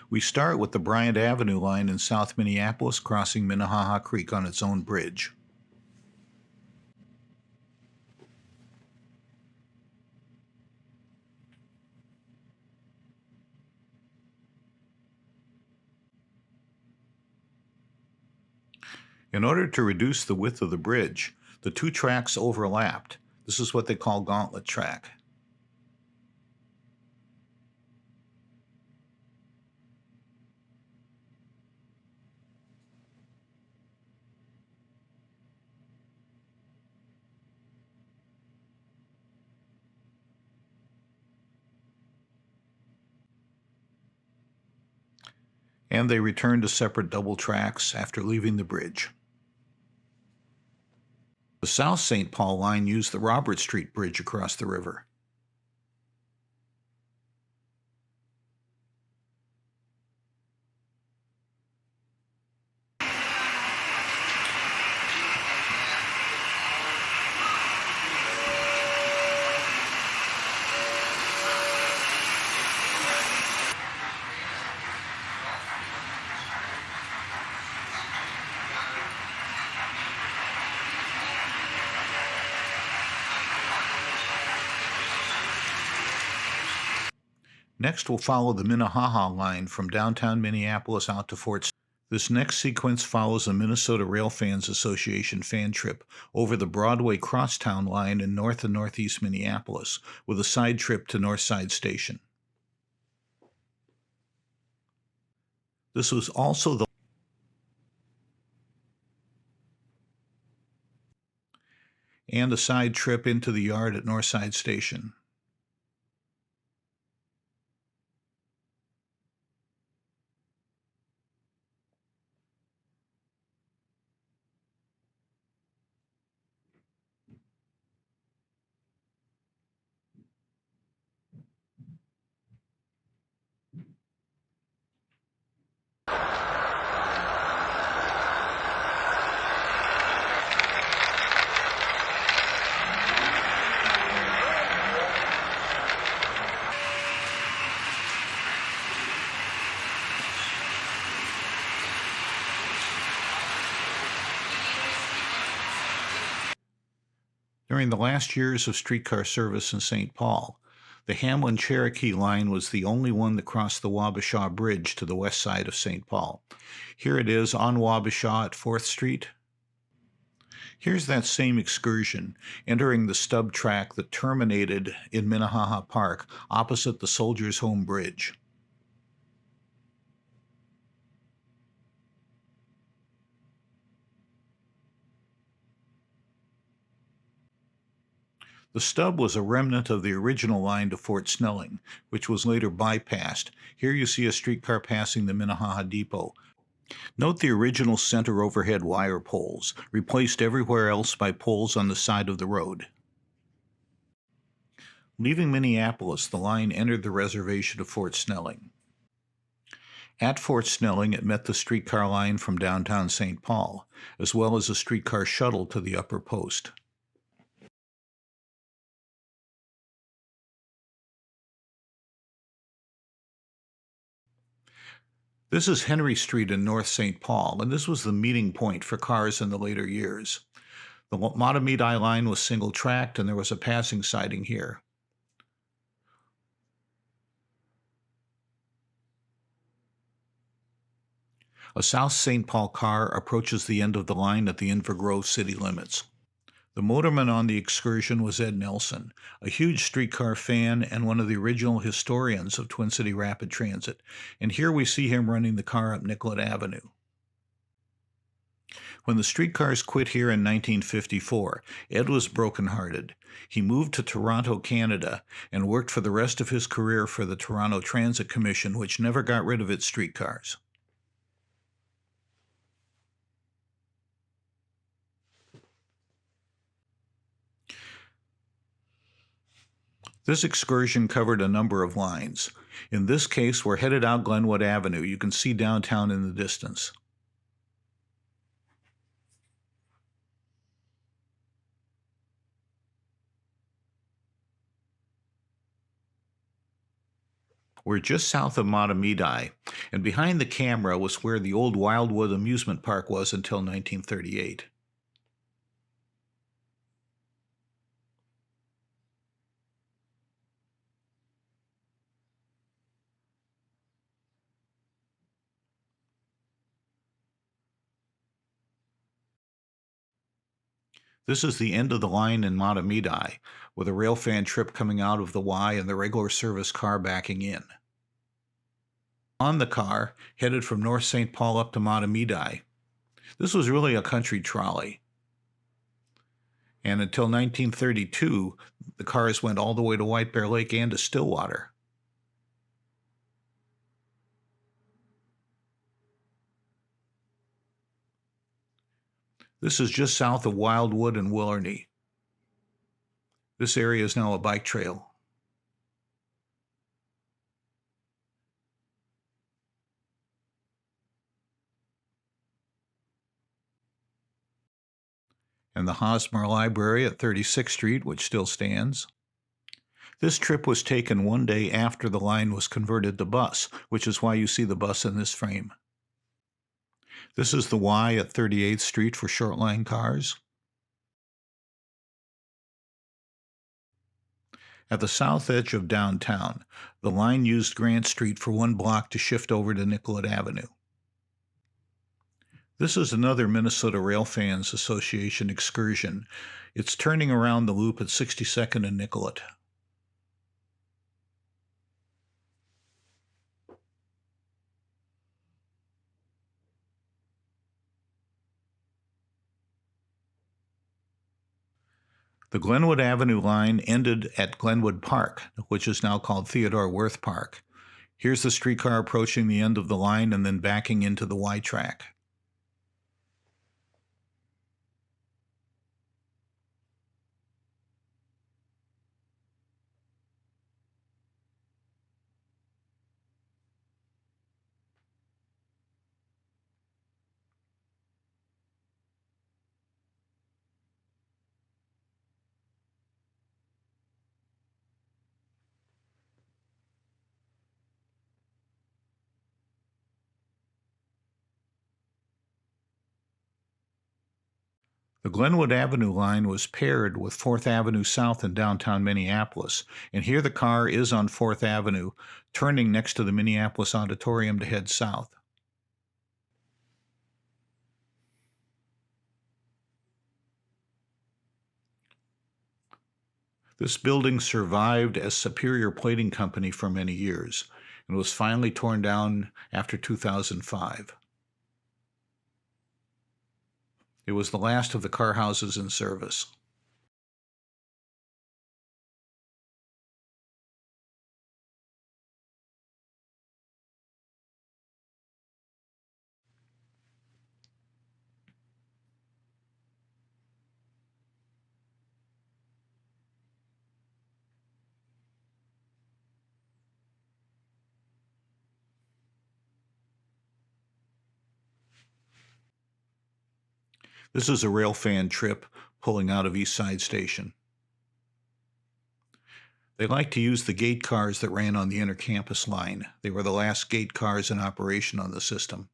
We start with the Bryant Avenue line in South Minneapolis crossing Minnehaha Creek on its own bridge. In order to reduce the width of the bridge, the two tracks overlapped. This is what they call gauntlet track. And they returned to separate double tracks after leaving the bridge. The South St. Paul line used the Robert Street Bridge across the river. Next, we'll follow the Minnehaha line from downtown Minneapolis out to Fort St. This next sequence follows the Minnesota Rail Fans Association fan trip over the Broadway Crosstown line in north and northeast Minneapolis, with a side trip to Northside Station. This was also the and a side trip into the yard at Northside Station. During the last years of streetcar service in St. Paul, the Hamlin-Cherokee line was the only one that crossed the Wabasha Bridge to the west side of St. Paul. Here it is on Wabasha at 4th Street. Here's that same excursion, entering the stub track that terminated in Minnehaha Park, opposite the Soldiers' Home Bridge. The stub was a remnant of the original line to Fort Snelling, which was later bypassed. Here you see a streetcar passing the Minnehaha Depot. Note the original center overhead wire poles, replaced everywhere else by poles on the side of the road. Leaving Minneapolis, the line entered the reservation of Fort Snelling. At Fort Snelling, it met the streetcar line from downtown St. Paul, as well as a streetcar shuttle to the upper post. This is Henry Street in North St. Paul, and this was the meeting point for cars in the later years. The Matamidi line was single-tracked, and there was a passing siding here. A South St. Paul car approaches the end of the line at the Inver Grove city limits. The motorman on the excursion was Ed Nelson, a huge streetcar fan and one of the original historians of Twin City Rapid Transit, and here we see him running the car up Nicollet Avenue. When the streetcars quit here in 1954, Ed was brokenhearted. He moved to Toronto, Canada, and worked for the rest of his career for the Toronto Transit Commission, which never got rid of its streetcars. This excursion covered a number of lines. In this case, we're headed out Glenwood Avenue. You can see downtown in the distance. We're just south of Matamidi, and behind the camera was where the old Wildwood amusement park was until 1938. This is the end of the line in Matamidi, with a railfan trip coming out of the Y and the regular service car backing in. On the car, headed from North St. Paul up to Matamidi. This was really a country trolley. And until 1932, the cars went all the way to White Bear Lake and to Stillwater. This is just south of Wildwood and Willarney. This area is now a bike trail. And the Hosmer Library at 36th Street, which still stands. This trip was taken one day after the line was converted to bus, which is why you see the bus in this frame. This is the Y at 38th Street for short line cars. At the south edge of downtown, the line used Grant Street for one block to shift over to Nicollet Avenue. This is another Minnesota Railfans Association excursion. It's turning around the loop at 62nd and Nicollet. The Glenwood Avenue line ended at Glenwood Park, which is now called Theodore Wirth Park. Here's the streetcar approaching the end of the line and then backing into the Y track. The Glenwood Avenue line was paired with 4th Avenue South in downtown Minneapolis, and here the car is on 4th Avenue, turning next to the Minneapolis Auditorium to head south. This building survived as Superior Plating Company for many years and was finally torn down after 2005. It was the last of the car houses in service. This is a railfan trip pulling out of East Side Station. They liked to use the gate cars that ran on the intercampus line. They were the last gate cars in operation on the system.